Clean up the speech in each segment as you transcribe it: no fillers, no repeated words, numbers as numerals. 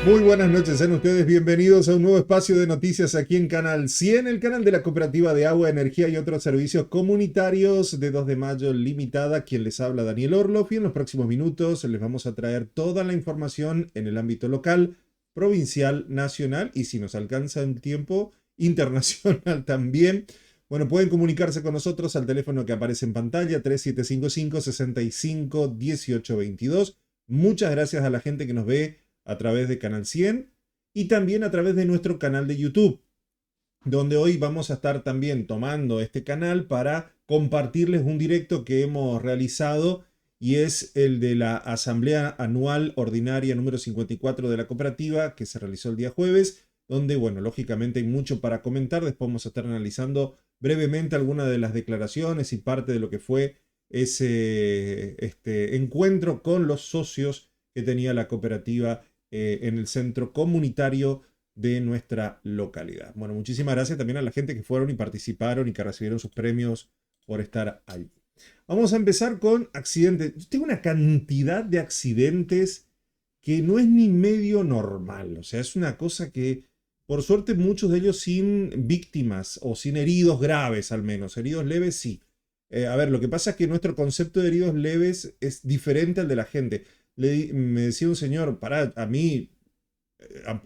Muy buenas noches, sean ustedes bienvenidos a un nuevo espacio de noticias aquí en Canal 100, el canal de la Cooperativa de Agua, Energía y otros servicios comunitarios de 2 de mayo limitada. Quien les habla, Daniel Orloff, y en los próximos minutos les vamos a traer toda la información en el ámbito local, provincial, nacional y, si nos alcanza el tiempo, internacional también. Bueno, pueden comunicarse con nosotros al teléfono que aparece en pantalla, 3755-651822. Muchas gracias a la gente que nos ve a través de Canal 100 y también a través de nuestro canal de YouTube, donde hoy vamos a estar también tomando este canal para compartirles un directo que hemos realizado, y es el de la Asamblea Anual Ordinaria número 54 de la cooperativa, que se realizó el día jueves, donde, bueno, lógicamente hay mucho para comentar. Después vamos a estar analizando brevemente algunas de las declaraciones y parte de lo que fue ese encuentro con los socios que tenía la cooperativa en el centro comunitario de nuestra localidad. Bueno, muchísimas gracias también a la gente que fueron y participaron y que recibieron sus premios por estar ahí. Vamos a empezar con accidentes. Yo tengo una cantidad de accidentes que no es ni medio normal. O sea, es una cosa que, por suerte, muchos de ellos sin víctimas o sin heridos graves, al menos. Heridos leves, sí. A ver, lo que pasa es que nuestro concepto de heridos leves es diferente al de la gente. Me decía un señor, pará, a mí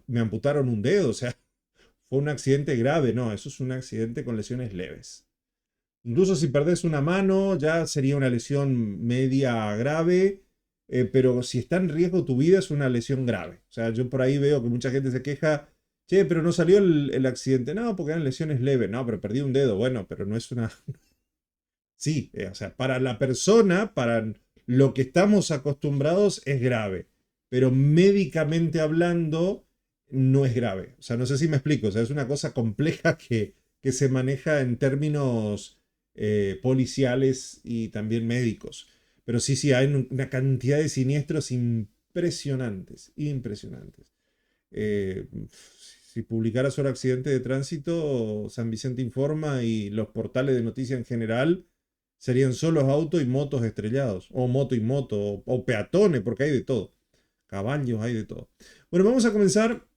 me amputaron un dedo, o sea, fue un accidente grave. No, eso es un accidente con lesiones leves. Incluso si perdés una mano, ya sería una lesión media grave, pero si está en riesgo tu vida es una lesión grave. O sea, yo por ahí veo que mucha gente se queja, che, pero no salió el accidente. No, porque eran lesiones leves. No, pero perdí un dedo. Bueno, pero no es una... Sí, o sea, para la persona, para lo que estamos acostumbrados es grave, pero médicamente hablando no es grave. O sea, no sé si me explico. O sea, es una cosa compleja que se maneja en términos policiales y también médicos. Pero sí, sí, hay una cantidad de siniestros impresionantes, impresionantes. Eh, si publicara sobre accidente de tránsito, San Vicente Informa y los portales de noticias en general, serían solos autos y motos estrellados, o moto y moto, o peatones, porque hay de todo. Caballos, hay de todo. Bueno, vamos a comenzar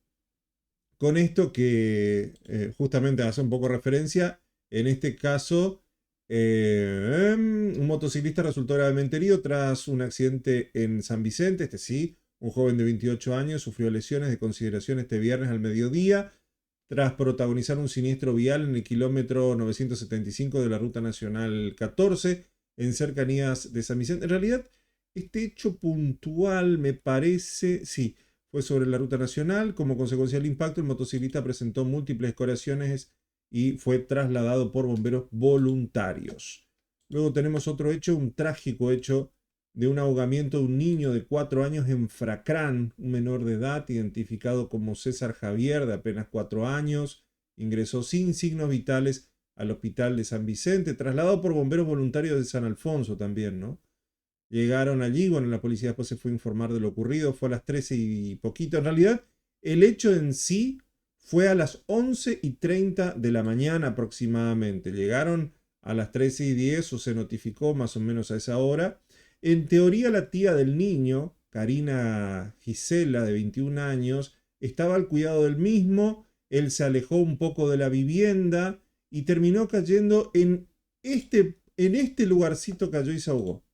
con esto que justamente hace un poco referencia. En este caso, un motociclista resultó gravemente herido tras un accidente en San Vicente. Este sí, un joven de 28 años sufrió lesiones de consideración este viernes al mediodía tras protagonizar un siniestro vial en el kilómetro 975 de la Ruta Nacional 14 en cercanías de San Vicente. En realidad, este hecho puntual me parece, sí, fue sobre la ruta nacional. Como consecuencia del impacto, el motociclista presentó múltiples escoriaciones y fue trasladado por bomberos voluntarios. Luego tenemos otro hecho, un trágico hecho de un ahogamiento de un niño de 4 años en Fracrán, un menor de edad identificado como César Javier, de apenas 4 años. Ingresó sin signos vitales al hospital de San Vicente, trasladado por bomberos voluntarios de San Alfonso también, ¿no? Llegaron allí, bueno, la policía después se fue a informar de lo ocurrido, fue a las 13 y poquito. En realidad, el hecho en sí fue a las 11:30 de la mañana aproximadamente. Llegaron a las 13:10 o se notificó más o menos a esa hora. En teoría, la tía del niño, Karina Gisela, de 21 años, estaba al cuidado del mismo. Él se alejó un poco de la vivienda y terminó cayendo en este lugarcito, cayó y se ahogó.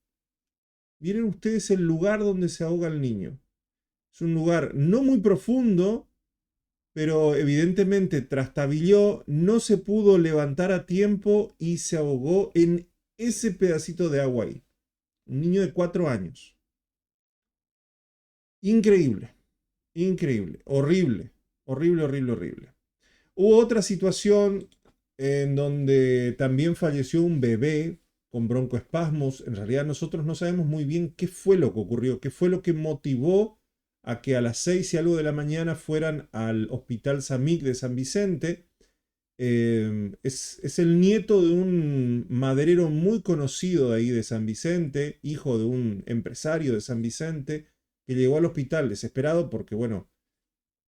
Miren ustedes el lugar donde se ahoga el niño. Es un lugar no muy profundo, pero evidentemente trastabilló, no se pudo levantar a tiempo y se ahogó en ese pedacito de agua ahí. Un niño de 4 años. Increíble, increíble, horrible, horrible, horrible, horrible. Hubo otra situación en donde también falleció un bebé con broncoespasmos. En realidad nosotros no sabemos muy bien qué fue lo que ocurrió, qué fue lo que motivó a que a las 6 y algo de la mañana fueran al Hospital Samic de San Vicente. Es el nieto de un maderero muy conocido de ahí de San Vicente, hijo de un empresario de San Vicente, que llegó al hospital desesperado porque, bueno,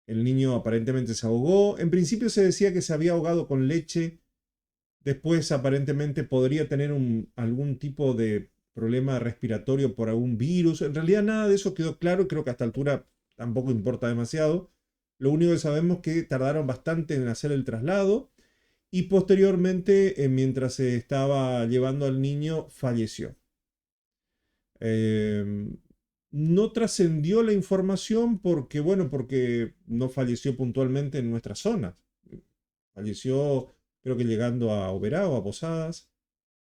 el niño aparentemente se ahogó. En principio se decía que se había ahogado con leche. Después aparentemente podría tener algún tipo de problema respiratorio por algún virus. En realidad nada de eso quedó claro. Creo que a esta altura tampoco importa demasiado. Lo único que sabemos es que tardaron bastante en hacer el traslado y posteriormente, mientras se estaba llevando al niño, falleció. Eh, no trascendió la información porque, bueno, porque no falleció puntualmente en nuestra zona. Falleció, creo que llegando a Oberá o a Posadas,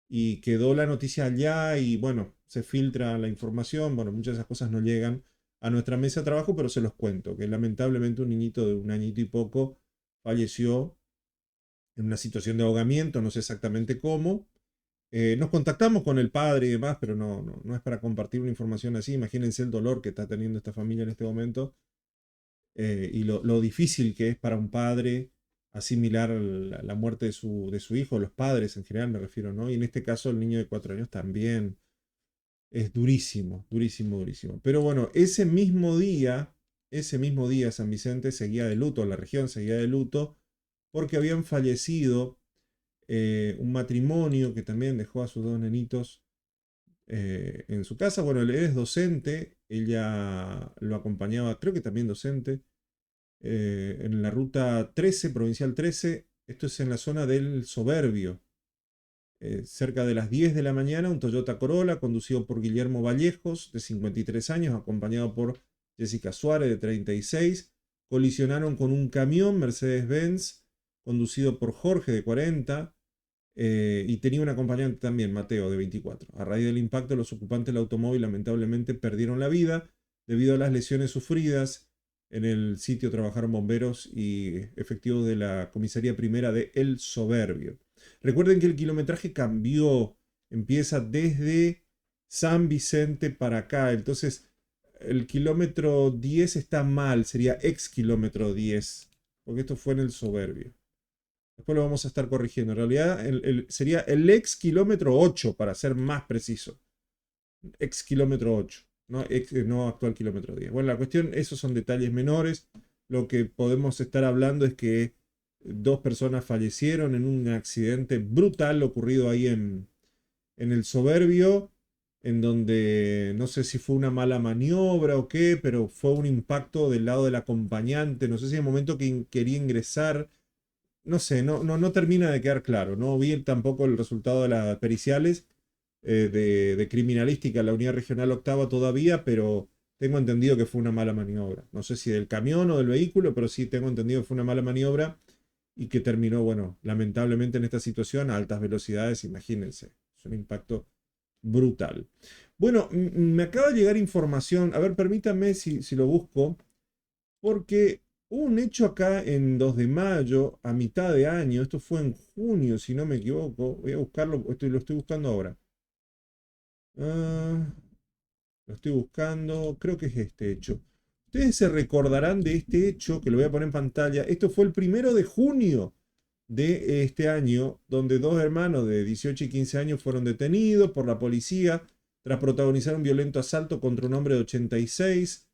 y quedó la noticia allá y, bueno, se filtra la información. Bueno, muchas de esas cosas no llegan a nuestra mesa de trabajo, pero se los cuento, que lamentablemente un niñito de un añito y poco falleció en una situación de ahogamiento, no sé exactamente cómo. Nos contactamos con el padre y demás, pero no es para compartir una información así. Imagínense el dolor que está teniendo esta familia en este momento, y lo difícil que es para un padre asimilar la muerte de su hijo, los padres en general me refiero, ¿no? Y en este caso el niño de 4 años también es durísimo, durísimo, durísimo. Pero bueno, ese mismo día San Vicente seguía de luto, la región seguía de luto, porque habían fallecido un matrimonio que también dejó a sus dos nenitos en su casa. Bueno, él es docente, ella lo acompañaba, creo que también docente, en la ruta 13, provincial 13. Esto es en la zona del Soberbio. Cerca de las 10 de la mañana, un Toyota Corolla conducido por Guillermo Vallejos, de 53 años, acompañado por Jessica Suárez, de 36, colisionaron con un camión Mercedes-Benz conducido por Jorge, de 40, y tenía un acompañante también, Mateo, de 24. A raíz del impacto, los ocupantes del automóvil lamentablemente perdieron la vida. Debido a las lesiones sufridas, en el sitio trabajaron bomberos y efectivos de la comisaría primera de El Soberbio. Recuerden que el kilometraje cambió, empieza desde San Vicente para acá, entonces el kilómetro 10 está mal, sería ex kilómetro 10, porque esto fue en El Soberbio. Después lo vamos a estar corrigiendo. En realidad sería el ex kilómetro 8, para ser más preciso. Ex kilómetro 8, no actual kilómetro 10. Bueno, la cuestión, esos son detalles menores. Lo que podemos estar hablando es que dos personas fallecieron en un accidente brutal ocurrido ahí en El Soberbio, en donde no sé si fue una mala maniobra o qué, pero fue un impacto del lado del acompañante. No sé si en el momento que quería ingresar, no sé, no termina de quedar claro. No vi tampoco el resultado de las periciales de criminalística en la unidad regional octava todavía, pero tengo entendido que fue una mala maniobra. No sé si del camión o del vehículo, pero sí tengo entendido que fue una mala maniobra y que terminó, bueno, lamentablemente en esta situación a altas velocidades, imagínense. Es un impacto brutal. Bueno, me acaba de llegar información. A ver, permítanme si lo busco, porque hubo un hecho acá en 2 de mayo, a mitad de año. Esto fue en junio, si no me equivoco. Voy a buscarlo, lo estoy buscando ahora. Ah, lo estoy buscando, creo que es este hecho. Ustedes se recordarán de este hecho, que lo voy a poner en pantalla. Esto fue el 1 de junio de este año, donde dos hermanos de 18 y 15 años fueron detenidos por la policía tras protagonizar un violento asalto contra un hombre de 86.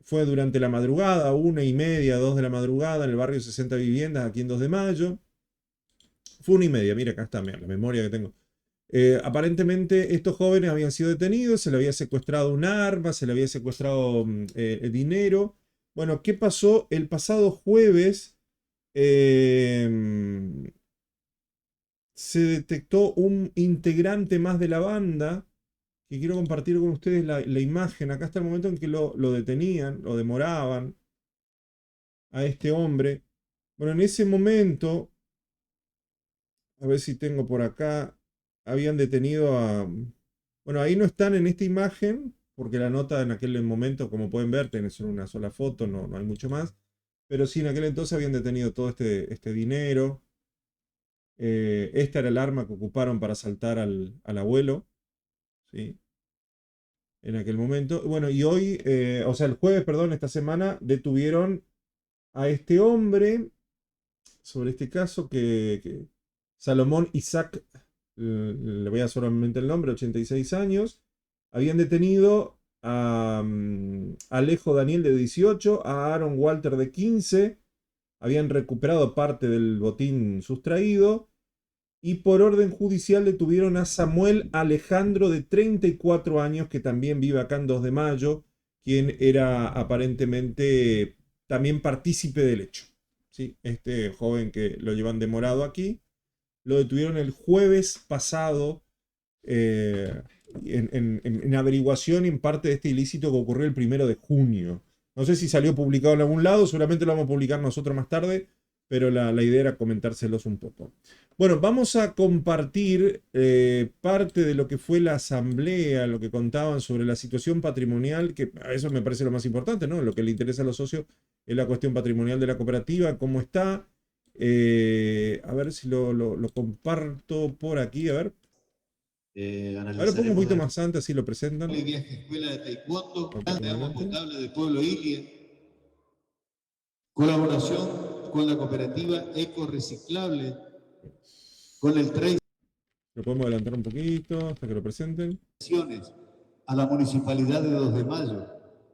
Fue durante la madrugada, 1:30, 2 de la madrugada, en el barrio 60 Viviendas, aquí en 2 de mayo. Fue 1:30, mira, acá está, mira, la memoria que tengo. Aparentemente estos jóvenes habían sido detenidos, se le había secuestrado un arma, se le había secuestrado dinero. Bueno, ¿qué pasó? El pasado jueves se detectó un integrante más de la banda, que quiero compartir con ustedes la imagen. Acá está el momento en que lo detenían, lo demoraban a este hombre. Bueno, en ese momento, a ver si tengo por acá, habían detenido a... Bueno, ahí no están en esta imagen, porque la nota en aquel momento, como pueden ver, tenés una sola foto, no hay mucho más. Pero sí, en aquel entonces habían detenido todo este dinero. Esta era el arma que ocuparon para asaltar al abuelo, ¿sí? En aquel momento. Bueno, y hoy, o sea, el jueves, perdón, esta semana, detuvieron a este hombre sobre este caso que Salomón Isaac, le voy a dar solamente el nombre, 86 años, habían detenido a Alejo Daniel de 18, a Aaron Walter de 15, habían recuperado parte del botín sustraído y por orden judicial detuvieron a Samuel Alejandro de 34 años, que también vive acá en 2 de mayo, quien era aparentemente también partícipe del hecho. ¿Sí? Este joven que lo llevan demorado aquí, lo detuvieron el jueves pasado en averiguación en parte de este ilícito que ocurrió el 1 de junio. No sé si salió publicado en algún lado, seguramente lo vamos a publicar nosotros más tarde, pero la idea era comentárselos un poco. Bueno, vamos a compartir parte de lo que fue la asamblea, lo que contaban sobre la situación patrimonial, que a eso me parece lo más importante, ¿no? Lo que le interesa a los socios es la cuestión patrimonial de la cooperativa, cómo está. A ver si lo comparto por aquí, a ver. Ahora pongo un poquito más antes, así lo presentan. Viaje Escuela de Taekwondo, de agua potable del pueblo Ilia, colaboración con la cooperativa Eco Reciclable, con el trade. Lo podemos adelantar un poquito hasta que lo presenten. A la Municipalidad de 2 de Mayo,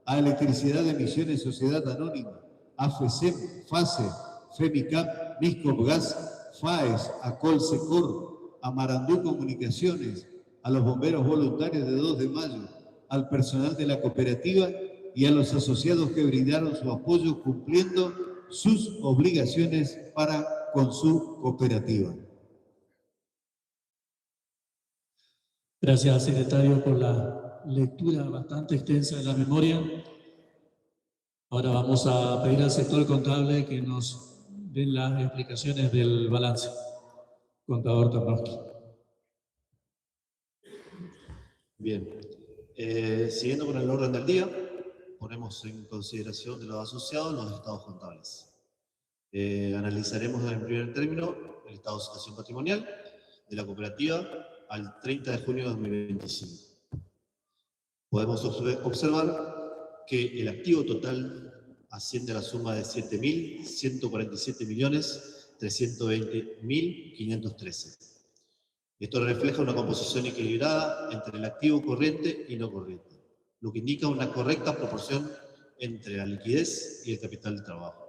a Electricidad de Misiones Sociedad Anónima, a FECEP, FACE, FEMICAP, Miscop Gas, FAES, a Colsecor, a Marandú Comunicaciones, a los bomberos voluntarios de 2 de Mayo, al personal de la cooperativa y a los asociados que brindaron su apoyo cumpliendo sus obligaciones para con su cooperativa. Gracias, secretario, por la lectura bastante extensa de la memoria. Ahora vamos a pedir al sector contable que nos den las explicaciones del balance. Contador Tarnowski. Bien. Siguiendo con el orden del día, ponemos en consideración de los asociados los estados contables. Analizaremos en primer término el estado de situación patrimonial de la cooperativa al 30 de junio de 2025. Podemos observar que el activo total asciende a la suma de 7.147.320.513. Esto refleja una composición equilibrada entre el activo corriente y no corriente, lo que indica una correcta proporción entre la liquidez y el capital de trabajo.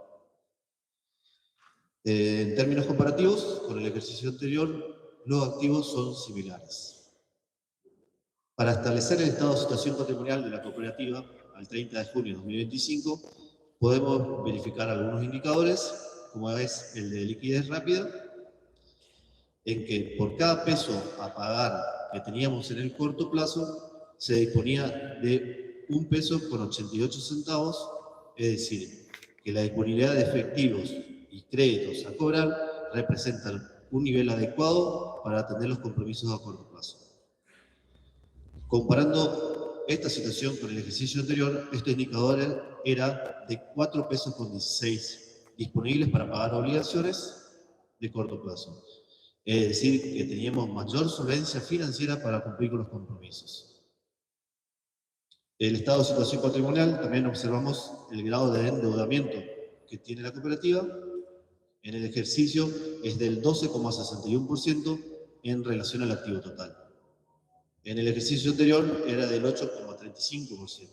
En términos comparativos, con el ejercicio anterior, los activos son similares. Para establecer el estado de situación patrimonial de la cooperativa al 30 de junio de 2025, podemos verificar algunos indicadores, como es el de liquidez rápida, en que por cada peso a pagar que teníamos en el corto plazo, se disponía de 1 peso con 88 centavos, es decir, que la disponibilidad de efectivos y créditos a cobrar representan un nivel adecuado para atender los compromisos a corto plazo. Comparando esta situación con el ejercicio anterior, este indicador era de 4 pesos con 16 disponibles para pagar obligaciones de corto plazo. Es decir, que teníamos mayor solvencia financiera para cumplir con los compromisos. El estado de situación patrimonial, también observamos el grado de endeudamiento que tiene la cooperativa. En el ejercicio es del 12,61% en relación al activo total. En el ejercicio anterior era del 8,35%.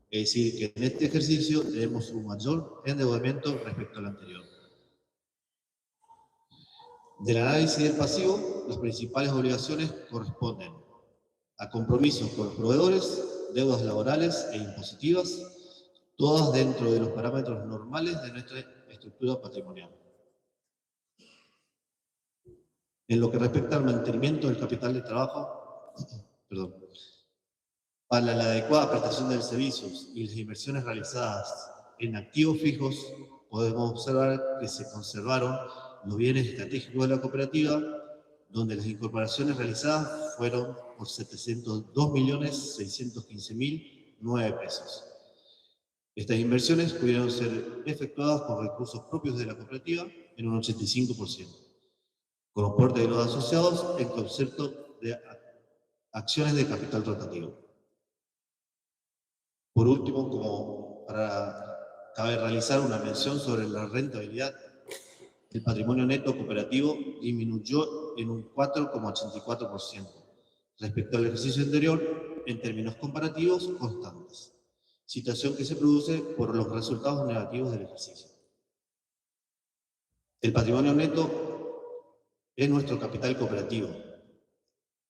Es decir, que en este ejercicio tenemos un mayor endeudamiento respecto al anterior. Del análisis del pasivo, las principales obligaciones corresponden a compromisos con los proveedores, deudas laborales e impositivas, todas dentro de los parámetros normales de nuestra estructura patrimonial. En lo que respecta al mantenimiento del capital de trabajo, para la adecuada prestación de servicios y las inversiones realizadas en activos fijos, podemos observar que se conservaron los bienes estratégicos de la cooperativa, donde las incorporaciones realizadas fueron por 702.615.009 pesos. Estas inversiones pudieron ser efectuadas con recursos propios de la cooperativa en un 85%, con aporte de los asociados en concepto de acciones de capital rotativo. Por último, cabe realizar una mención sobre la rentabilidad. El patrimonio neto cooperativo disminuyó en un 4,84% respecto al ejercicio anterior en términos comparativos constantes, situación que se produce por los resultados negativos del ejercicio. El patrimonio neto es nuestro capital cooperativo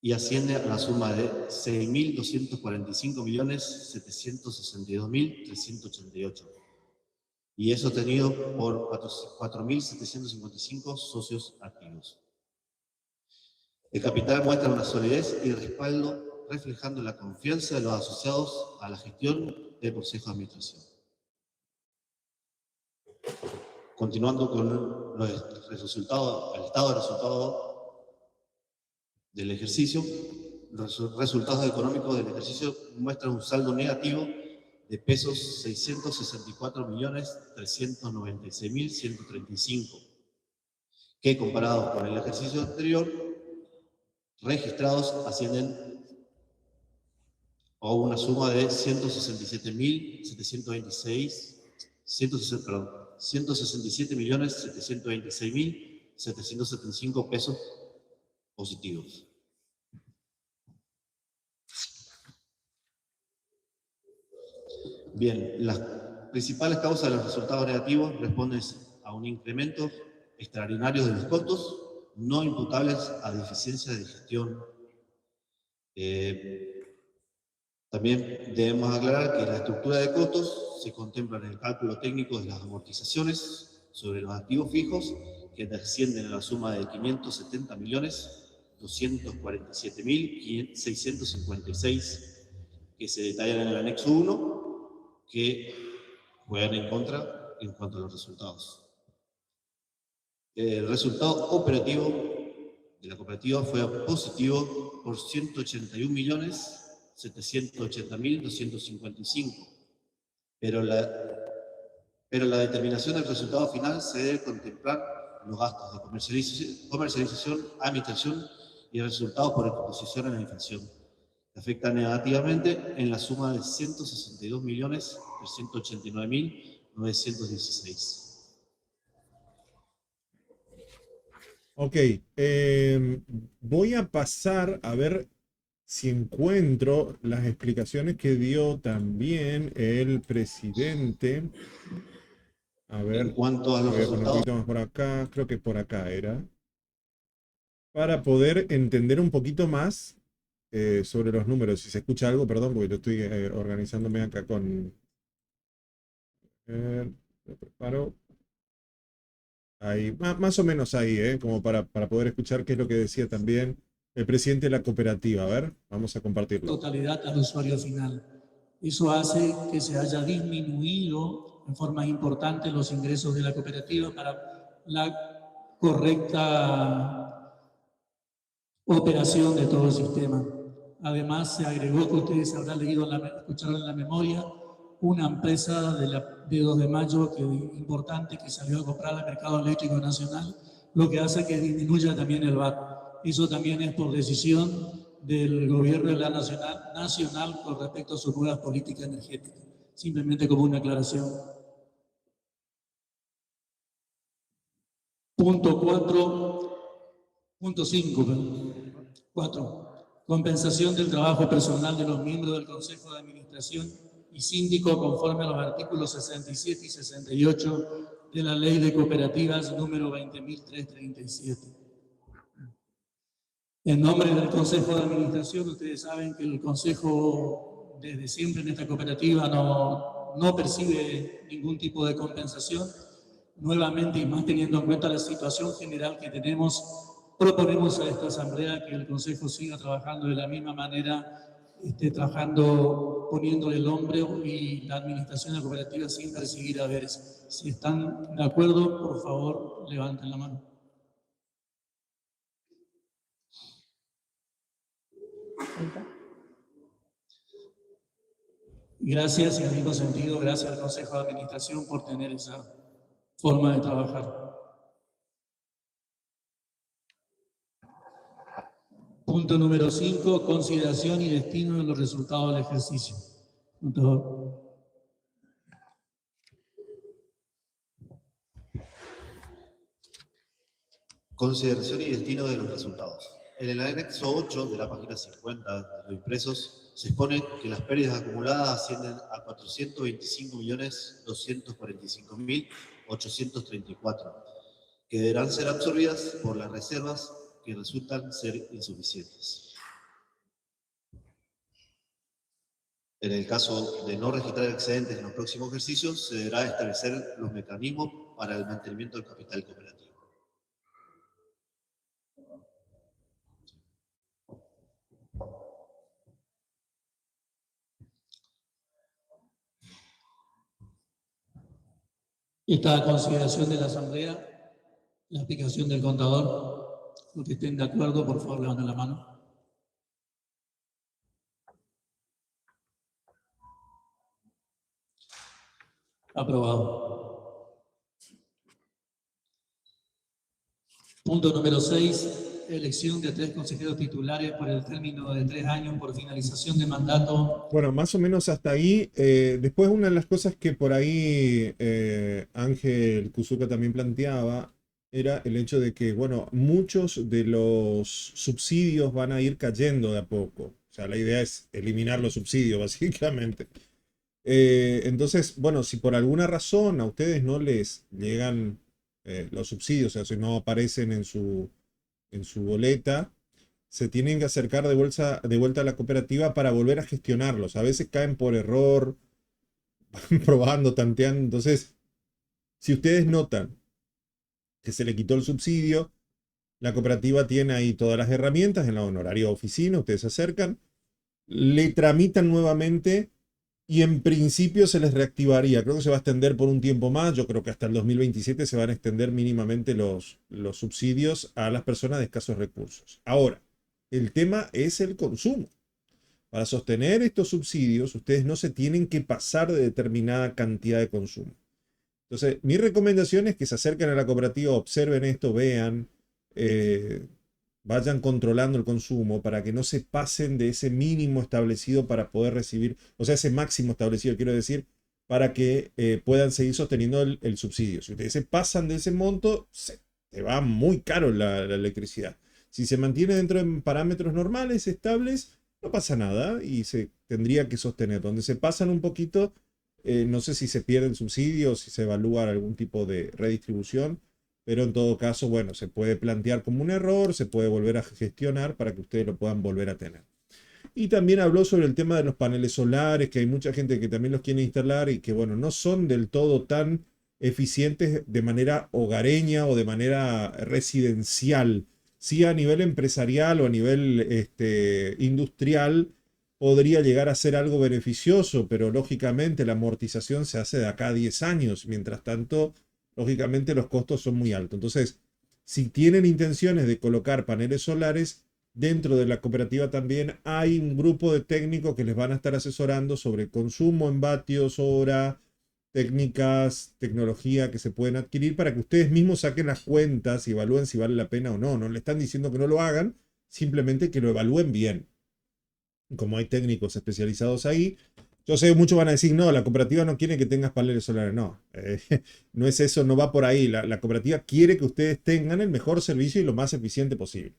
y asciende a la suma de 6.245.762.388. Y es sostenido por 4.755 socios activos. El capital muestra una solidez y respaldo, reflejando la confianza de los asociados a la gestión del Consejo de Administración. Continuando con el estado de resultados del ejercicio, los resultados económicos del ejercicio muestran un saldo negativo de pesos 664.396.135, que comparados con el ejercicio anterior, registrados ascienden a una suma de 167.726.725 pesos positivos. Bien, las principales causas de los resultados negativos responden a un incremento extraordinario de los costos no imputables a deficiencias de gestión. También debemos aclarar que la estructura de costos se contempla en el cálculo técnico de las amortizaciones sobre los activos fijos, que ascienden a la suma de 570.247.656, que se detallan en el anexo 1, que juegan en contra en cuanto a los resultados. El resultado operativo de la cooperativa fue positivo por 181.780.255, pero la determinación del resultado final se debe contemplar los gastos de comercialización, administración y resultados por exposición a la inflación, que afectan negativamente en la suma de 162.389.916. Ok, voy a pasar a ver si encuentro las explicaciones que dio también el presidente. A ver, En cuanto a los voy a poner un resultados, poquito más por acá, creo que por acá era. Para poder entender un poquito más sobre los números. Si se escucha algo, perdón, porque yo estoy organizándome acá con... lo preparo. Ahí, más o menos ahí, como para poder escuchar qué es lo que decía también el presidente de la cooperativa. A ver, vamos a compartirlo. Totalidad al usuario final. Eso hace que se haya disminuido en forma importante los ingresos de la cooperativa para la correcta operación de todo el sistema. Además, se agregó, que ustedes habrán leído, escucharon en la memoria, una empresa de 2 de mayo importante que salió a comprar al mercado eléctrico nacional, lo que hace que disminuya también el VAT. Eso también es por decisión del gobierno de la nacional con respecto a sus nuevas políticas energéticas. Simplemente como una aclaración. Punto 4. Compensación del trabajo personal de los miembros del Consejo de Administración y síndico conforme a los artículos 67 y 68 de la Ley de Cooperativas número 20.337. En nombre del Consejo de Administración, ustedes saben que el Consejo desde siempre en esta cooperativa no percibe ningún tipo de compensación. Nuevamente, y más teniendo en cuenta la situación general que tenemos, proponemos a esta asamblea que el Consejo siga trabajando de la misma manera, trabajando, poniéndole el hombro y la administración de la cooperativa sin percibir haberes. Si están de acuerdo, por favor, levanten la mano. Gracias, y en el mismo sentido, gracias al Consejo de Administración por tener esa forma de trabajar. Punto número 5, consideración y destino de los resultados del ejercicio. consideración y destino de los resultados. En el anexo 8 de la página 50 de los impresos se expone que las pérdidas acumuladas ascienden a 425.245.834, que deberán ser absorbidas por las reservas que resultan ser insuficientes. En el caso de no registrar excedentes en los próximos ejercicios, se deberá establecer los mecanismos para el mantenimiento del capital cooperativo. Está a consideración de la Asamblea la explicación del contador. Los que estén de acuerdo, por favor, levanten la mano. Aprobado. Punto número 6. Elección de 3 consejeros titulares por el término de 3 años por finalización de mandato. Bueno, más o menos hasta ahí. Después una de las cosas que por ahí Ángel Kuzuka también planteaba era el hecho de que, bueno, muchos de los subsidios van a ir cayendo de a poco. O sea, la idea es eliminar los subsidios, básicamente. Entonces, bueno, si por alguna razón a ustedes no les llegan los subsidios, o sea, si no aparecen en su boleta, se tienen que acercar de vuelta a la cooperativa para volver a gestionarlos. A veces caen por error, van probando, tanteando. Entonces, si ustedes notan que se le quitó el subsidio, la cooperativa tiene ahí todas las herramientas en la honoraria oficina, ustedes se acercan, le tramitan nuevamente y en principio se les reactivaría. Creo que se va a extender por un tiempo más. Yo creo que hasta el 2027 se van a extender mínimamente los subsidios a las personas de escasos recursos. Ahora, el tema es el consumo. Para sostener estos subsidios, ustedes no se tienen que pasar de determinada cantidad de consumo. Entonces, mi recomendación es que se acerquen a la cooperativa, observen esto, vean, vayan controlando el consumo para que no se pasen de ese mínimo establecido para poder recibir, o sea, ese máximo establecido, quiero decir, para que puedan seguir sosteniendo el subsidio. Si ustedes se pasan de ese monto, se va muy caro la electricidad. Si se mantiene dentro de parámetros normales, estables, no pasa nada y se tendría que sostener. Donde se pasan un poquito, no sé si se pierde el subsidio, si se evalúa algún tipo de redistribución, pero en todo caso, bueno, se puede plantear como un error, se puede volver a gestionar para que ustedes lo puedan volver a tener. Y también habló sobre el tema de los paneles solares, que hay mucha gente que también los quiere instalar y que, bueno, no son del todo tan eficientes de manera hogareña o de manera residencial. Sí, a nivel empresarial o a nivel industrial podría llegar a ser algo beneficioso, pero lógicamente la amortización se hace de acá a 10 años. Mientras tanto, lógicamente los costos son muy altos. Entonces, si tienen intenciones de colocar paneles solares, dentro de la cooperativa también hay un grupo de técnicos que les van a estar asesorando sobre consumo en vatios, hora, técnicas, tecnología que se pueden adquirir para que ustedes mismos saquen las cuentas y evalúen si vale la pena o no. No le están diciendo que no lo hagan, simplemente que lo evalúen bien. Como hay técnicos especializados ahí, yo sé, muchos van a decir, no, la cooperativa no quiere que tengas paneles solares. No, no es eso, no va por ahí. La cooperativa quiere que ustedes tengan el mejor servicio y lo más eficiente posible.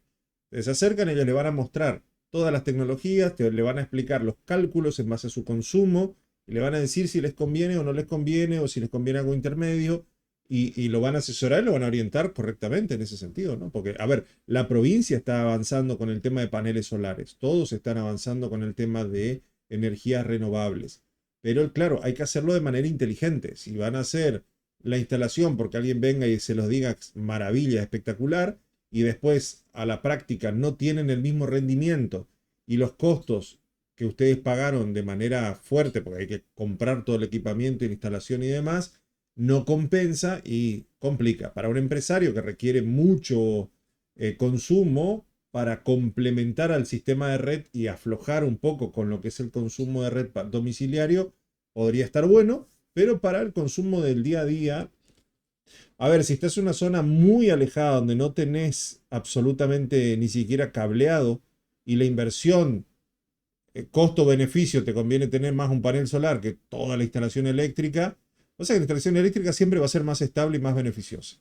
Se acercan, ellos le van a mostrar todas las tecnologías, le van a explicar los cálculos en base a su consumo, y le van a decir si les conviene o no les conviene, o si les conviene algo intermedio, y lo van a asesorar y lo van a orientar correctamente en ese sentido, ¿no? Porque, a ver, la provincia está avanzando con el tema de paneles solares, todos están avanzando con el tema de energías renovables, pero claro, hay que hacerlo de manera inteligente. Si van a hacer la instalación porque alguien venga y se los diga maravilla, espectacular, y después a la práctica no tienen el mismo rendimiento y los costos que ustedes pagaron de manera fuerte, porque hay que comprar todo el equipamiento, la instalación y demás, no compensa y complica. Para un empresario que requiere mucho consumo para complementar al sistema de red y aflojar un poco con lo que es el consumo de red domiciliario, podría estar bueno, pero para el consumo del día a día, a ver, si estás en una zona muy alejada donde no tenés absolutamente ni siquiera cableado y la inversión, costo-beneficio, te conviene tener más un panel solar que toda la instalación eléctrica, o sea que la instalación eléctrica siempre va a ser más estable y más beneficiosa.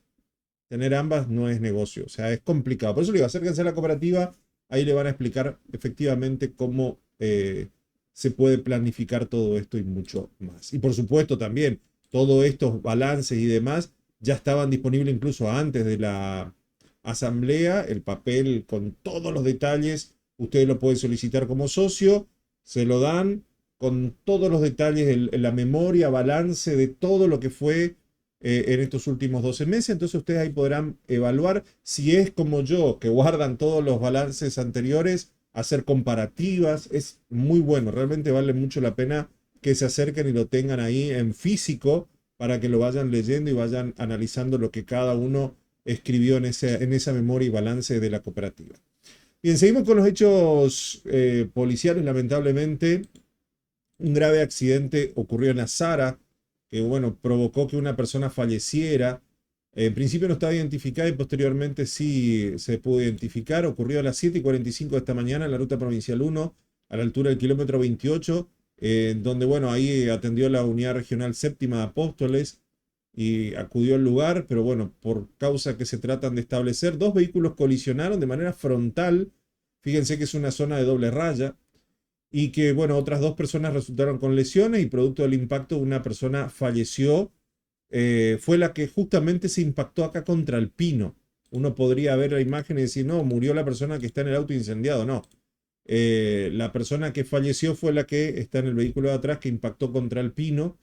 Tener ambas no es negocio, o sea, es complicado. Por eso le digo, acérquense a la cooperativa, ahí le van a explicar efectivamente cómo se puede planificar todo esto y mucho más. Y por supuesto también, todos estos balances y demás ya estaban disponibles incluso antes de la asamblea, el papel con todos los detalles, ustedes lo pueden solicitar como socio, se lo dan, con todos los detalles, la memoria, balance de todo lo que fue en estos últimos 12 meses. Entonces ustedes ahí podrán evaluar si es como yo, que guardan todos los balances anteriores, hacer comparativas. Es muy bueno, realmente vale mucho la pena que se acerquen y lo tengan ahí en físico para que lo vayan leyendo y vayan analizando lo que cada uno escribió en esa memoria y balance de la cooperativa. Bien, seguimos con los hechos policiales. Lamentablemente, un grave accidente ocurrió en Azara, que bueno, provocó que una persona falleciera. En principio no estaba identificada y posteriormente sí se pudo identificar. Ocurrió a las 7:45 de esta mañana en la ruta provincial 1, a la altura del kilómetro 28, donde bueno, ahí atendió la unidad regional séptima de Apóstoles y acudió al lugar, pero bueno, por causa que se tratan de establecer, 2 vehículos colisionaron de manera frontal. Fíjense que es una zona de doble raya y que bueno, otras 2 personas resultaron con lesiones y producto del impacto una persona falleció. Fue la que justamente se impactó acá contra el pino. Uno podría ver la imagen y decir, no, murió la persona que está en el auto incendiado. No, la persona que falleció fue la que está en el vehículo de atrás que impactó contra el pino,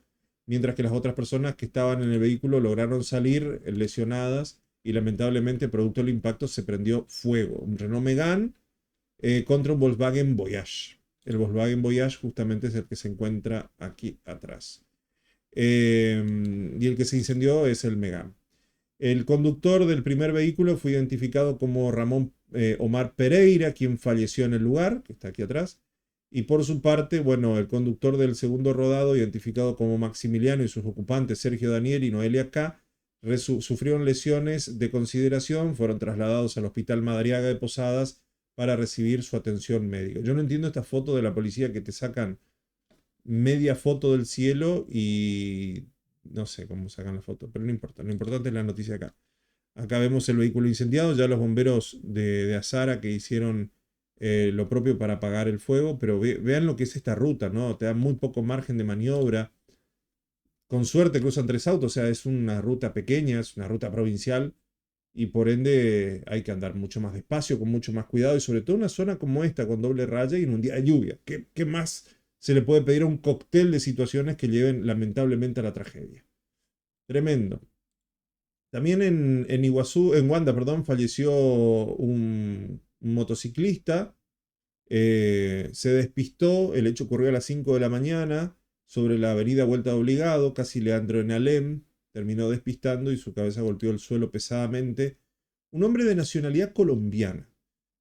mientras que las otras personas que estaban en el vehículo lograron salir lesionadas y lamentablemente producto del impacto se prendió fuego. Un Renault Megane contra un Volkswagen Voyage. El Volkswagen Voyage justamente es el que se encuentra aquí atrás. Y el que se incendió es el Megane. El conductor del primer vehículo fue identificado como Ramón Omar Pereira, quien falleció en el lugar, que está aquí atrás. Y por su parte, bueno, el conductor del segundo rodado, identificado como Maximiliano, y sus ocupantes Sergio Daniel y Noelia K., sufrieron lesiones de consideración, fueron trasladados al Hospital Madariaga de Posadas para recibir su atención médica. Yo no entiendo esta foto de la policía que te sacan media foto del cielo y no sé cómo sacan la foto, pero no importa. Lo importante es la noticia acá. Acá vemos el vehículo incendiado, ya los bomberos de Azara que hicieron lo propio para apagar el fuego, pero vean lo que es esta ruta, ¿no? Te da muy poco margen de maniobra. Con suerte cruzan 3 autos, o sea, es una ruta pequeña, es una ruta provincial y por ende hay que andar mucho más despacio, con mucho más cuidado y sobre todo una zona como esta con doble raya y en un día de lluvia. ¿Qué más se le puede pedir a un cóctel de situaciones que lleven lamentablemente a la tragedia? Tremendo. También en Iguazú, en Wanda, perdón, falleció un motociclista. Se despistó, el hecho ocurrió a las 5 de la mañana sobre la avenida Vuelta de Obligado, casi Leandro en Alem. Terminó despistando y su cabeza golpeó el suelo pesadamente. Un hombre de nacionalidad colombiana.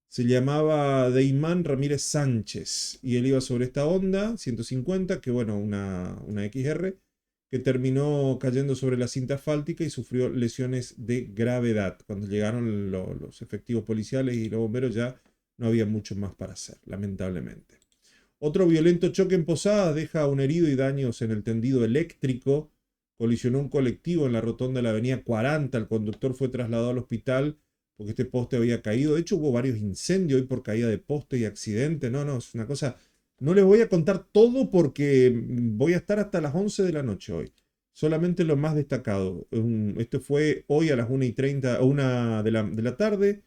Se llamaba Deimán Ramírez Sánchez y él iba sobre esta Honda 150, que bueno, una XR, que terminó cayendo sobre la cinta asfáltica y sufrió lesiones de gravedad. Cuando llegaron los efectivos policiales y los bomberos ya no había mucho más para hacer, lamentablemente. Otro violento choque en Posadas deja un herido y daños en el tendido eléctrico. Colisionó un colectivo en la rotonda de la avenida 40. El conductor fue trasladado al hospital porque este poste había caído. De hecho, hubo varios incendios hoy por caída de poste y accidente. No, es una cosa... No les voy a contar todo porque voy a estar hasta las 11 de la noche hoy. Solamente lo más destacado. Esto fue hoy a las 1:30, 1 de la tarde,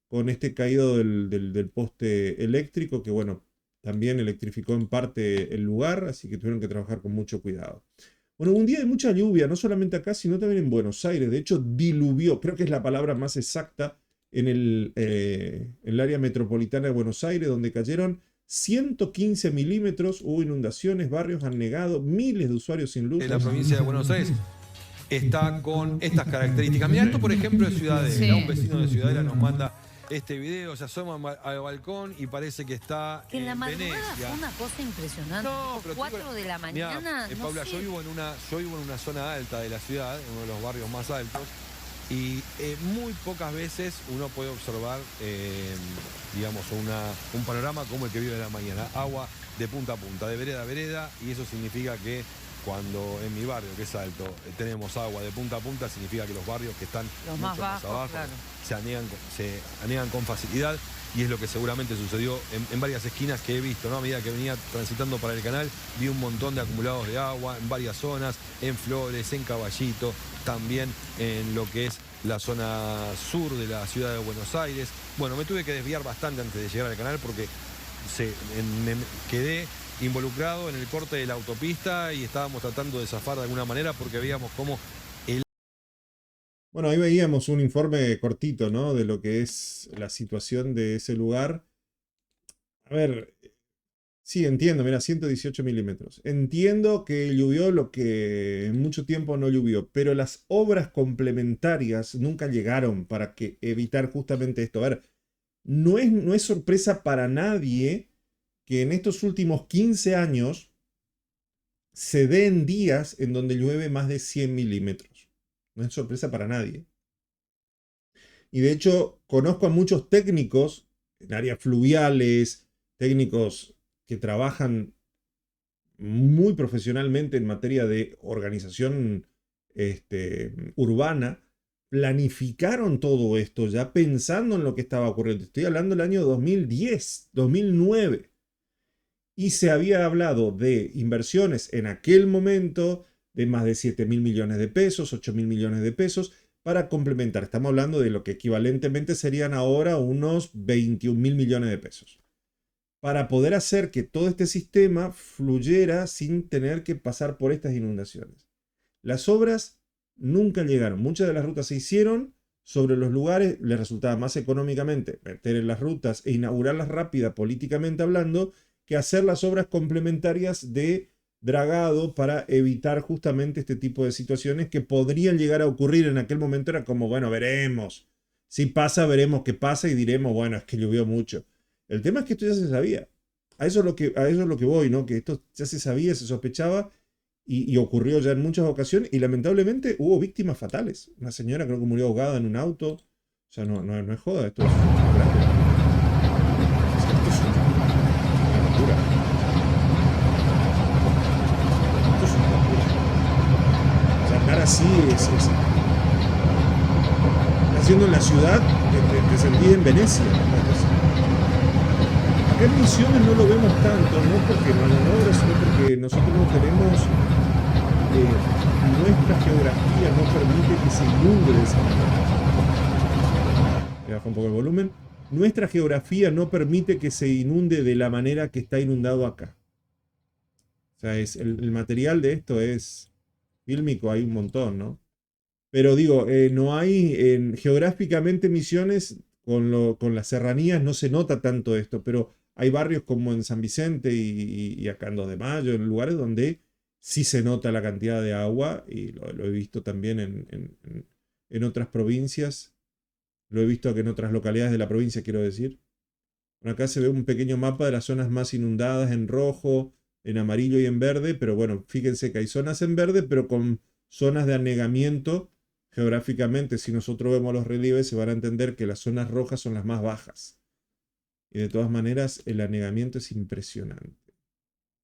con este caído del poste eléctrico que, bueno, también electrificó en parte el lugar, así que tuvieron que trabajar con mucho cuidado. Bueno, un día de mucha lluvia, no solamente acá, sino también en Buenos Aires. De hecho, diluvió, creo que es la palabra más exacta, en el área metropolitana de Buenos Aires, donde cayeron 115 milímetros, hubo inundaciones, barrios anegado, miles de usuarios sin luz. La provincia de Buenos Aires está con estas características. Mira, esto por ejemplo es Ciudadela. Sí. Un vecino de Ciudadela nos manda este video, se asoma al balcón y parece que está que en la madrugada fue una cosa impresionante. No, 4 de la mañana. Mirá, Paula, yo vivo en una zona alta de la ciudad, en uno de los barrios más altos, y muy pocas veces uno puede observar, digamos, un panorama como el que vive en la mañana. Agua de punta a punta, de vereda a vereda, y eso significa que cuando en mi barrio, que es alto, tenemos agua de punta a punta, significa que los barrios que están los más bajos, abajo, claro, se anegan con facilidad, y es lo que seguramente sucedió en varias esquinas que he visto, ¿no? A medida que venía transitando para el canal, vi un montón de acumulados de agua en varias zonas, en Flores, en Caballito, también en lo que es la zona sur de la ciudad de Buenos Aires. Bueno, me tuve que desviar bastante antes de llegar al canal porque me quedé involucrado en el corte de la autopista y estábamos tratando de zafar de alguna manera porque veíamos cómo el... Bueno, ahí veíamos un informe cortito, ¿no? De lo que es la situación de ese lugar. A ver, sí, entiendo, mira, 118 milímetros. Entiendo que llovió lo que en mucho tiempo no llovió, pero las obras complementarias nunca llegaron para evitar justamente esto. A ver, no es sorpresa para nadie que en estos últimos 15 años se den días en donde llueve más de 100 milímetros. No es sorpresa para nadie. Y de hecho, conozco a muchos técnicos en áreas fluviales, técnicos que trabajan muy profesionalmente en materia de organización urbana, planificaron todo esto ya pensando en lo que estaba ocurriendo. Estoy hablando del año 2010, 2009. Y se había hablado de inversiones en aquel momento de más de 7.000 millones de pesos, 8.000 millones de pesos, para complementar. Estamos hablando de lo que equivalentemente serían ahora unos 21.000 millones de pesos. Para poder hacer que todo este sistema fluyera sin tener que pasar por estas inundaciones. Las obras nunca llegaron. Muchas de las rutas se hicieron sobre los lugares, les resultaba más económicamente meter en las rutas e inaugurarlas rápida políticamente hablando, que hacer las obras complementarias de dragado para evitar justamente este tipo de situaciones que podrían llegar a ocurrir en aquel momento. Era como, bueno, veremos. Si pasa, veremos qué pasa y diremos, bueno, es que llovió mucho. El tema es que esto ya se sabía. A eso es lo que voy, ¿no? Que esto ya se sabía, se sospechaba y ocurrió ya en muchas ocasiones y lamentablemente hubo víctimas fatales. Una señora creo que murió ahogada en un auto. O sea, no es joda, esto es grave. Esto es una locura. Esto es una locura. O sea, andar así es haciendo en la ciudad, te sentí en Venecia. Acá en Misiones no lo vemos tanto, no porque no hayan obras, sino porque nosotros no tenemos, nuestra geografía no permite que se inunde de esa manera. Le bajo un poco el volumen. Nuestra geografía no permite que se inunde de la manera que está inundado acá. O sea, el material de esto es fílmico, hay un montón, ¿no? Pero digo, no hay, geográficamente Misiones, con las serranías no se nota tanto esto, pero hay barrios como en San Vicente y acá en 2 de Mayo, en lugares donde sí se nota la cantidad de agua, y lo he visto también en otras provincias, lo he visto que en otras localidades de la provincia, quiero decir. Bueno, acá se ve un pequeño mapa de las zonas más inundadas en rojo, en amarillo y en verde, pero bueno, fíjense que hay zonas en verde, pero con zonas de anegamiento. Geográficamente, si nosotros vemos los relieves, se van a entender que las zonas rojas son las más bajas. Y de todas maneras, el anegamiento es impresionante.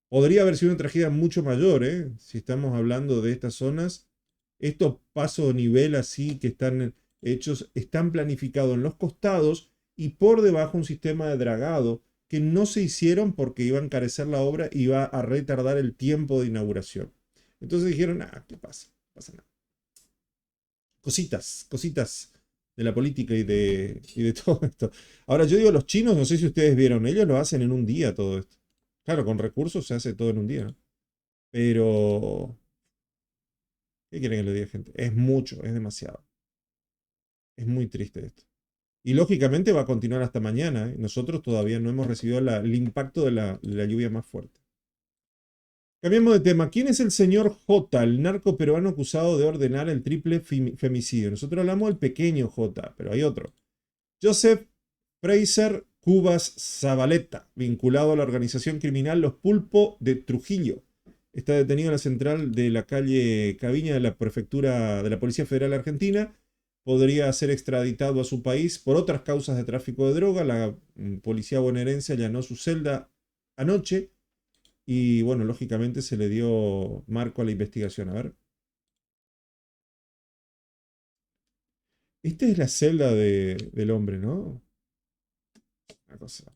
Podría haber sido una tragedia mucho mayor, ¿eh? Si estamos hablando de estas zonas. Estos pasos nivel así que están hechos, están planificados en los costados y por debajo un sistema de dragado que no se hicieron porque iba a encarecer la obra y iba a retardar el tiempo de inauguración. Entonces dijeron, ¿qué pasa? No pasa nada. Cositas de la política y de todo esto. Ahora yo digo, los chinos, no sé si ustedes vieron, ellos lo hacen en un día todo esto. Claro, con recursos se hace todo en un día, ¿no? Pero, ¿qué quieren que le diga, gente? Es mucho, es demasiado. Es muy triste esto. Y lógicamente va a continuar hasta mañana, ¿eh? Nosotros todavía no hemos recibido el impacto de la lluvia más fuerte. Cambiamos de tema. ¿Quién es el señor J, el narco peruano acusado de ordenar el triple femicidio? Nosotros hablamos del pequeño J, pero hay otro. Joseph Fraser Cubas Zabaleta, vinculado a la organización criminal Los Pulpo de Trujillo. Está detenido en la central de la calle Caviña de la prefectura de la Policía Federal Argentina. Podría ser extraditado a su país por otras causas de tráfico de droga. La policía bonaerense allanó su celda anoche. Y bueno, lógicamente se le dio marco a la investigación. A ver. Esta es la celda del hombre, ¿no? Una cosa.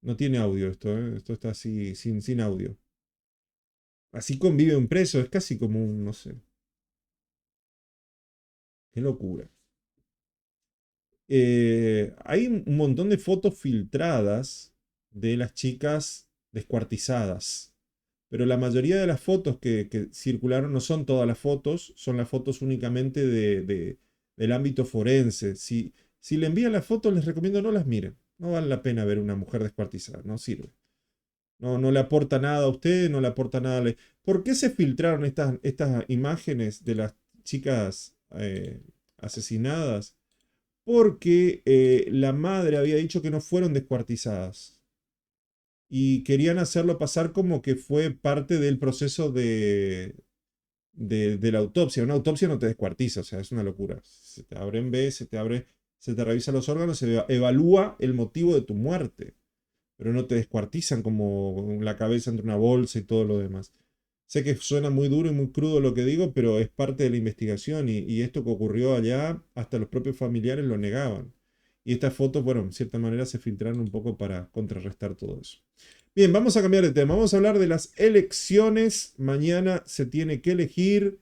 No tiene audio esto, ¿eh? Esto está así, sin audio. Así convive un preso, es casi como un, no sé. Qué locura. Hay un montón de fotos filtradas de las chicas descuartizadas. Pero la mayoría de las fotos que circularon no son todas las fotos, son las fotos únicamente del ámbito forense. Si le envían las fotos, les recomiendo no las miren. No vale la pena ver una mujer descuartizada, no sirve. No le aporta nada a usted, no le aporta nada a la... ¿Por qué se filtraron estas imágenes de las chicas asesinadas? Porque la madre había dicho que no fueron descuartizadas. Y querían hacerlo pasar como que fue parte del proceso de la autopsia. Una autopsia no te descuartiza, o sea, es una locura. Se te abren B, se te revisa los órganos, se evalúa el motivo de tu muerte. Pero no te descuartizan como la cabeza entre una bolsa y todo lo demás. Sé que suena muy duro y muy crudo lo que digo, pero es parte de la investigación y esto que ocurrió allá, hasta los propios familiares lo negaban. Y estas fotos, bueno, en cierta manera se filtraron un poco para contrarrestar todo eso. Bien, vamos a cambiar de tema. Vamos a hablar de las elecciones. Mañana se tiene que elegir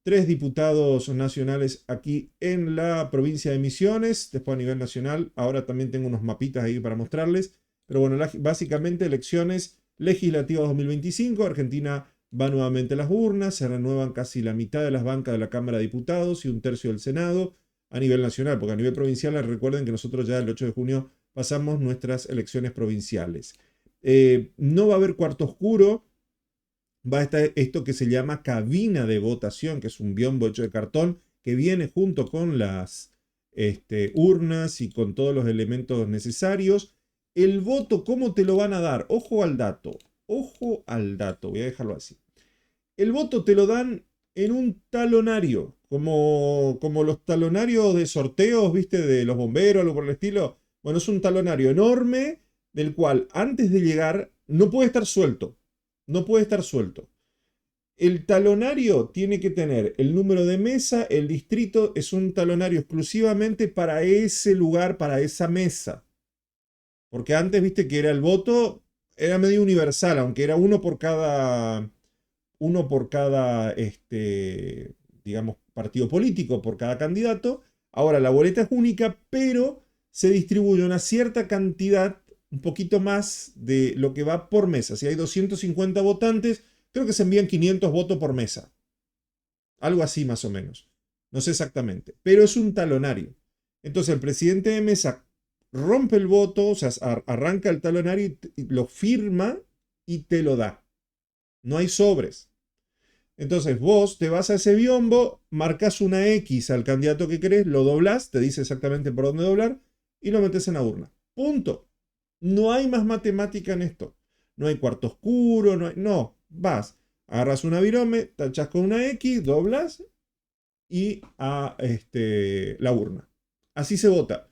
3 diputados nacionales aquí en la provincia de Misiones, después a nivel nacional. Ahora también tengo unos mapitas ahí para mostrarles. Pero bueno, básicamente elecciones legislativas 2025. Argentina va nuevamente a las urnas. Se renuevan casi la mitad de las bancas de la Cámara de Diputados y 1/3 del Senado a nivel nacional. Porque a nivel provincial, recuerden que nosotros ya el 8 de junio pasamos nuestras elecciones provinciales. No va a haber cuarto oscuro. Va a estar esto que se llama cabina de votación, que es un biombo hecho de cartón que viene junto con las urnas y con todos los elementos necesarios. El voto, ¿cómo te lo van a dar? Ojo al dato, voy a dejarlo así. El voto te lo dan en un talonario, como los talonarios de sorteos, ¿viste? De los bomberos, algo por el estilo. Bueno, es un talonario enorme, del cual antes de llegar no puede estar suelto. No puede estar suelto. El talonario tiene que tener el número de mesa, el distrito, es un talonario exclusivamente para ese lugar, para esa mesa. Porque antes, viste que era el voto, era medio universal, aunque era uno por cada digamos, partido político, por cada candidato. Ahora la boleta es única, pero se distribuye una cierta cantidad, un poquito más de lo que va por mesa. Si hay 250 votantes, creo que se envían 500 votos por mesa. Algo así más o menos. No sé exactamente, pero es un talonario. Entonces el presidente de mesa rompe el voto, o sea, arranca el talonario y lo firma y te lo da. No hay sobres. Entonces vos te vas a ese biombo, marcas una X al candidato que querés, lo doblás, te dice exactamente por dónde doblar y lo metes en la urna. Punto. No hay más matemática en esto. No hay cuarto oscuro, no, vas, agarras una virome, tachas con una X, doblas y a la urna. Así se vota.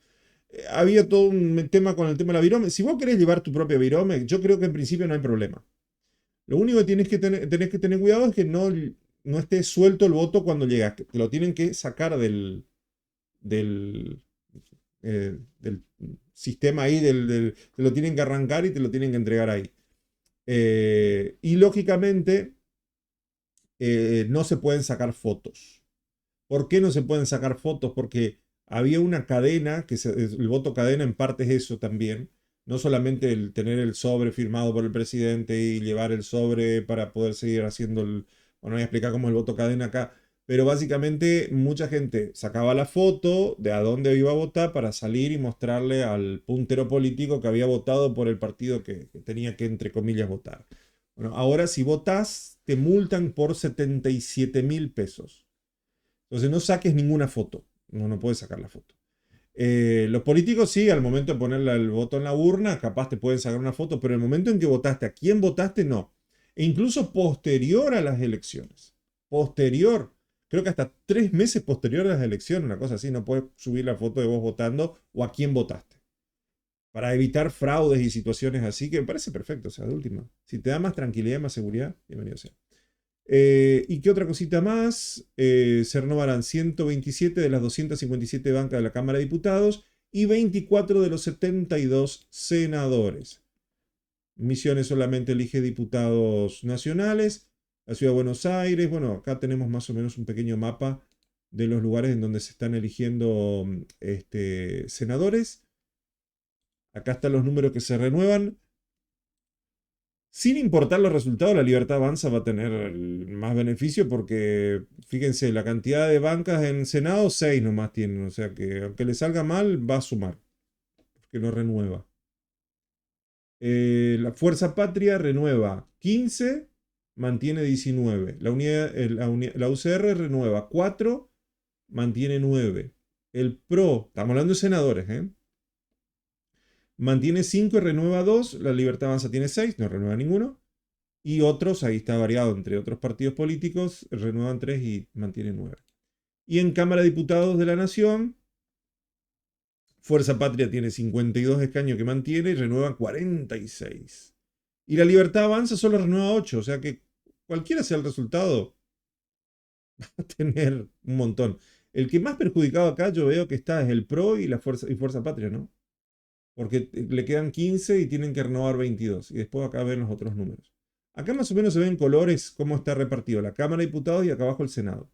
Había todo un tema con el tema de la virome. Si vos querés llevar tu propia virome, yo creo que en principio no hay problema. Lo único que tenés que tener cuidado es que no esté suelto el voto cuando llegas. Te lo tienen que sacar del sistema ahí, te lo tienen que arrancar y te lo tienen que entregar ahí. Y lógicamente no se pueden sacar fotos. ¿Por qué no se pueden sacar fotos? Porque había una cadena, el voto cadena en parte es eso también. No solamente el tener el sobre firmado por el presidente y llevar el sobre para poder seguir haciendo bueno, voy a explicar cómo es el voto cadena acá. Pero básicamente mucha gente sacaba la foto de a dónde iba a votar para salir y mostrarle al puntero político que había votado por el partido que tenía que, entre comillas, votar. Bueno, ahora si votás, te multan por 77.000 pesos. Entonces no saques ninguna foto. No puedes sacar la foto. Los políticos sí, al momento de ponerle el voto en la urna, capaz te pueden sacar una foto, pero el momento en que votaste, a quién votaste, no. E incluso posterior a las elecciones. Posterior. Creo que hasta 3 meses posterior a las elecciones, una cosa así, no puedes subir la foto de vos votando o a quién votaste. Para evitar fraudes y situaciones así, que me parece perfecto, o sea, de última. Si te da más tranquilidad y más seguridad, bienvenido sea. ¿Y qué otra cosita más? Se renovarán 127 de las 257 bancas de la Cámara de Diputados y 24 de los 72 senadores. Misiones solamente elige diputados nacionales. La Ciudad de Buenos Aires, bueno, acá tenemos más o menos un pequeño mapa de los lugares en donde se están eligiendo senadores. Acá están los números que se renuevan. Sin importar los resultados, la Libertad Avanza va a tener más beneficio porque, fíjense, la cantidad de bancas en Senado, 6 nomás tienen. O sea que aunque le salga mal, va a sumar, porque no renueva. La Fuerza Patria renueva 15, mantiene 19. La UCR renueva 4, mantiene 9. El PRO, estamos hablando de senadores, mantiene 5 y renueva 2. La Libertad Avanza tiene 6, no renueva ninguno. Y otros, ahí está variado entre otros partidos políticos, renuevan 3 y mantienen 9. Y en Cámara de Diputados de la Nación, Fuerza Patria tiene 52 escaños que mantiene y renueva 46. Y la Libertad Avanza solo renueva 8, o sea que cualquiera sea el resultado, va a tener un montón. El que más perjudicado acá yo veo que está es el PRO y Fuerza Patria, ¿no? Porque le quedan 15 y tienen que renovar 22. Y después acá ven los otros números. Acá más o menos se ven colores cómo está repartido la Cámara de Diputados y acá abajo el Senado.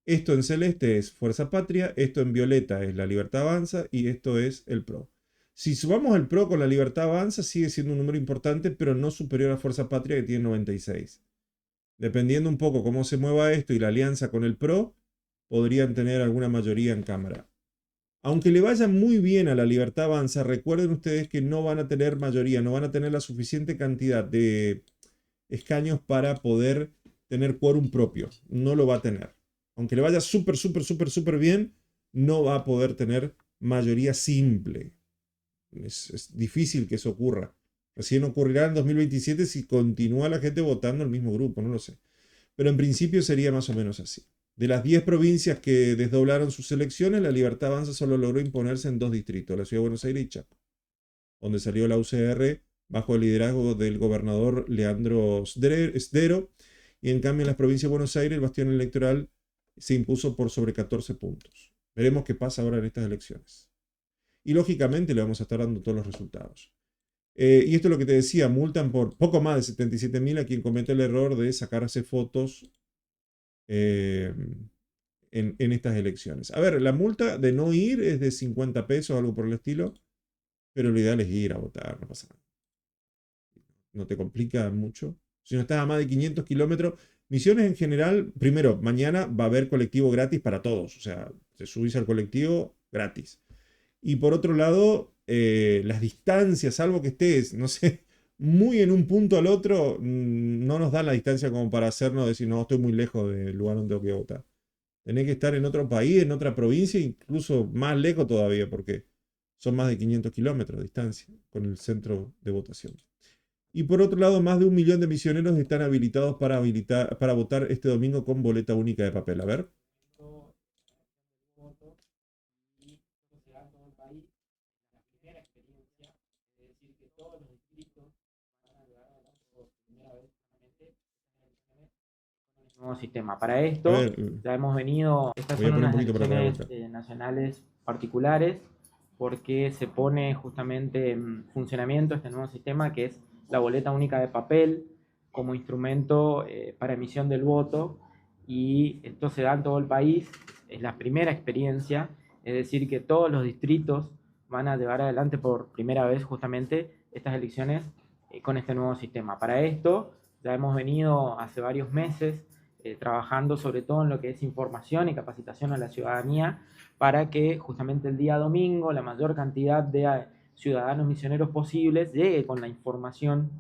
Esto en celeste es Fuerza Patria, esto en violeta es la Libertad Avanza y esto es el PRO. Si sumamos el PRO con la Libertad Avanza sigue siendo un número importante, pero no superior a Fuerza Patria que tiene 96. Dependiendo un poco cómo se mueva esto y la alianza con el PRO, podrían tener alguna mayoría en Cámara. Aunque le vaya muy bien a la Libertad Avanza, recuerden ustedes que no van a tener mayoría, no van a tener la suficiente cantidad de escaños para poder tener quórum propio. No lo va a tener. Aunque le vaya súper bien, no va a poder tener mayoría simple. Es difícil que eso ocurra. Recién ocurrirá en 2027 si continúa la gente votando el mismo grupo, no lo sé. Pero en principio sería más o menos así. De las 10 provincias que desdoblaron sus elecciones, la Libertad Avanza solo logró imponerse en 2 distritos, la Ciudad de Buenos Aires y Chaco, donde salió la UCR bajo el liderazgo del gobernador Leandro Sdero, y en cambio en las provincias de Buenos Aires el bastión electoral se impuso por sobre 14 puntos. Veremos qué pasa ahora en estas elecciones. Y lógicamente le vamos a estar dando todos los resultados. Y esto es lo que te decía, multan por poco más de 77.000 a quien comete el error de sacarse fotos en estas elecciones. A ver, la multa de no ir es de 50 pesos, algo por el estilo, pero lo ideal es ir a votar, no pasa nada. No te complica mucho. Si no estás a más de 500 kilómetros, Misiones en general, primero, mañana va a haber colectivo gratis para todos, o sea, te subís al colectivo gratis. Y por otro lado, las distancias, salvo que estés, no sé, muy en un punto al otro, no nos dan la distancia como para hacernos decir, no, estoy muy lejos del lugar donde tengo que votar. Tenés que estar en otro país, en otra provincia, incluso más lejos todavía, porque son más de 500 kilómetros de distancia con el centro de votación. Y por otro lado, más de 1 millón de misioneros están habilitados para votar este domingo con boleta única de papel. A ver. Nuevo sistema. Para esto ya hemos venido, estas son unas elecciones nacionales particulares porque se pone justamente en funcionamiento este nuevo sistema que es la boleta única de papel como instrumento para emisión del voto, y esto se da en todo el país, es la primera experiencia, es decir que todos los distritos van a llevar adelante por primera vez justamente estas elecciones con este nuevo sistema. Para esto ya hemos venido hace varios meses trabajando sobre todo en lo que es información y capacitación a la ciudadanía para que justamente el día domingo la mayor cantidad de ciudadanos misioneros posibles llegue con la información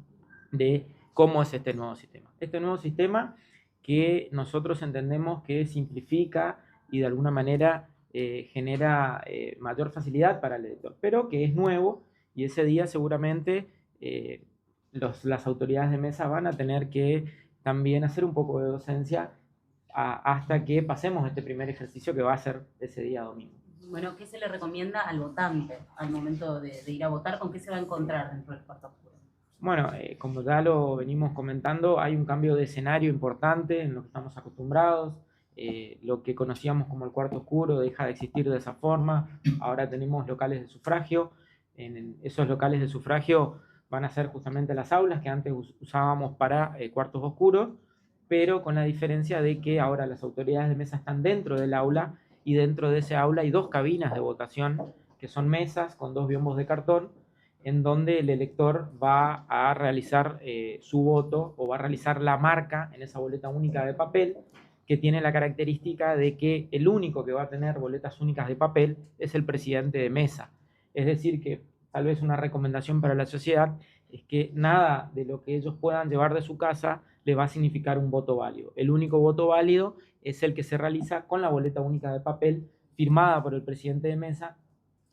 de cómo es este nuevo sistema. Este nuevo sistema que nosotros entendemos que simplifica y de alguna manera genera mayor facilidad para el elector, pero que es nuevo y ese día seguramente las autoridades de mesa van a tener que también hacer un poco de docencia hasta que pasemos este primer ejercicio que va a ser ese día domingo. Bueno, ¿qué se le recomienda al votante al momento de ir a votar? ¿Con qué se va a encontrar dentro del cuarto oscuro? Bueno, como ya lo venimos comentando, hay un cambio de escenario importante en lo que estamos acostumbrados. Lo que conocíamos como el cuarto oscuro deja de existir de esa forma. Ahora tenemos locales de sufragio. En esos locales de sufragio van a ser justamente las aulas que antes usábamos para cuartos oscuros, pero con la diferencia de que ahora las autoridades de mesa están dentro del aula y dentro de ese aula hay 2 cabinas de votación que son mesas con 2 biombos de cartón en donde el elector va a realizar su voto o va a realizar la marca en esa boleta única de papel, que tiene la característica de que el único que va a tener boletas únicas de papel es el presidente de mesa. Es decir, que tal vez una recomendación para la sociedad es que nada de lo que ellos puedan llevar de su casa le va a significar un voto válido. El único voto válido es el que se realiza con la boleta única de papel firmada por el presidente de mesa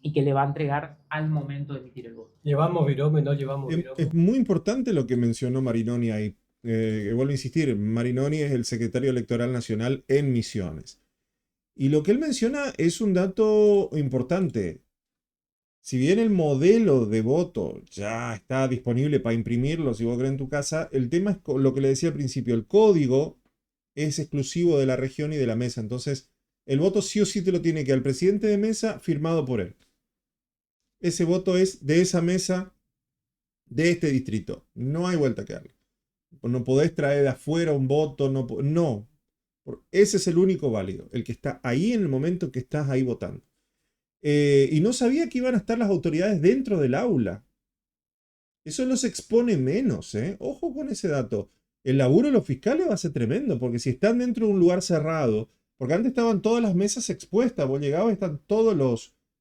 y que le va a entregar al momento de emitir el voto. ¿Llevamos virome, no llevamos virome? Es muy importante lo que mencionó Marinoni ahí. Vuelvo a insistir, Marinoni es el secretario electoral nacional en Misiones. Y lo que él menciona es un dato importante. Si bien el modelo de voto ya está disponible para imprimirlo si vos querés en tu casa, el tema es lo que le decía al principio, el código es exclusivo de la región y de la mesa. Entonces, el voto sí o sí te lo tiene que dar el presidente de mesa firmado por él. Ese voto es de esa mesa, de este distrito. No hay vuelta que darle. No podés traer de afuera un voto, no. Ese es el único válido, el que está ahí en el momento que estás ahí votando. Y no sabía que iban a estar las autoridades dentro del aula. Eso los expone menos, ¿eh? Ojo con ese dato. El laburo de los fiscales va a ser tremendo, porque si están dentro de un lugar cerrado, porque antes estaban todas las mesas expuestas, vos llegabas y están todas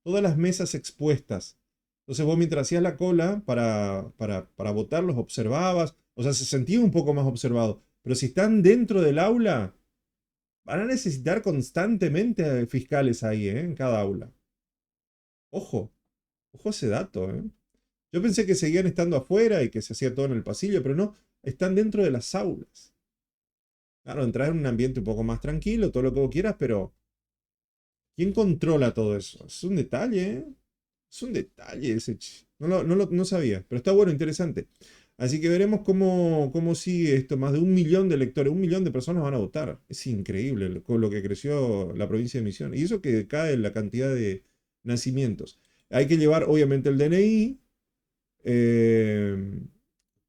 las mesas expuestas. Entonces vos mientras hacías la cola para votar los observabas, o sea, se sentía un poco más observado. Pero si están dentro del aula, van a necesitar constantemente fiscales ahí, ¿eh? En cada aula. Ojo ese dato, ¿eh? Yo pensé que seguían estando afuera y que se hacía todo en el pasillo, pero no, están dentro de las aulas. Claro, entrar en un ambiente un poco más tranquilo, todo lo que vos quieras, pero ¿quién controla todo eso? Es un detalle, ¿eh? Es un detalle ese. No sabía, pero está bueno, interesante. Así que veremos cómo sigue esto. Más de 1 millón de electores, 1 millón de personas van a votar. Es increíble con lo que creció la provincia de Misiones. Y eso que cae en la cantidad de nacimientos. Hay que llevar, obviamente, el DNI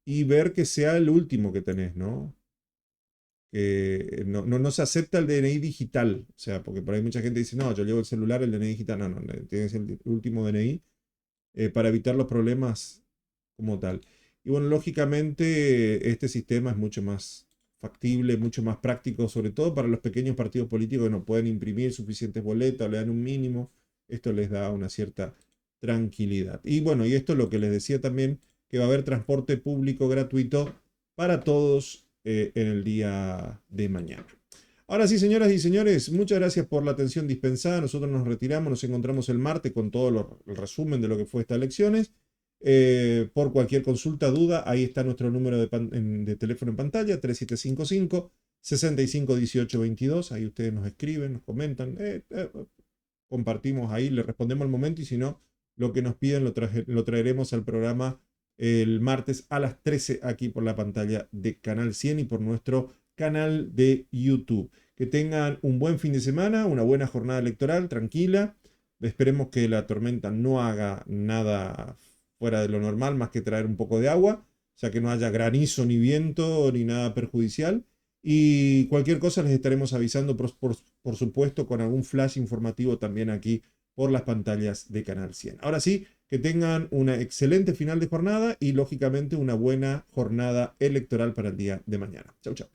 y ver que sea el último que tenés, ¿no? Que no se acepta el DNI digital. O sea, porque por ahí mucha gente dice, no, yo llevo el celular, el DNI digital. No, tienes el último DNI para evitar los problemas como tal. Y bueno, lógicamente este sistema es mucho más factible, mucho más práctico, sobre todo para los pequeños partidos políticos que no pueden imprimir suficientes boletas, le dan un mínimo. Esto les da una cierta tranquilidad. Y bueno, y esto es lo que les decía también, que va a haber transporte público gratuito para todos en el día de mañana. Ahora sí, señoras y señores, muchas gracias por la atención dispensada. Nosotros nos retiramos, nos encontramos el martes con todo el resumen de lo que fue estas elecciones. Por cualquier consulta, duda, ahí está nuestro número de teléfono en pantalla, 3755-651822. Ahí ustedes nos escriben, nos comentan, compartimos ahí, le respondemos al momento y si no, lo que nos piden lo traeremos al programa el martes a las 13 aquí por la pantalla de Canal 100 y por nuestro canal de YouTube. Que tengan un buen fin de semana, una buena jornada electoral, tranquila. Esperemos que la tormenta no haga nada fuera de lo normal, más que traer un poco de agua, o sea que no haya granizo ni viento ni nada perjudicial. Y cualquier cosa les estaremos avisando, por supuesto, con algún flash informativo también aquí por las pantallas de Canal 100. Ahora sí, que tengan una excelente final de jornada y lógicamente una buena jornada electoral para el día de mañana. Chau, chau.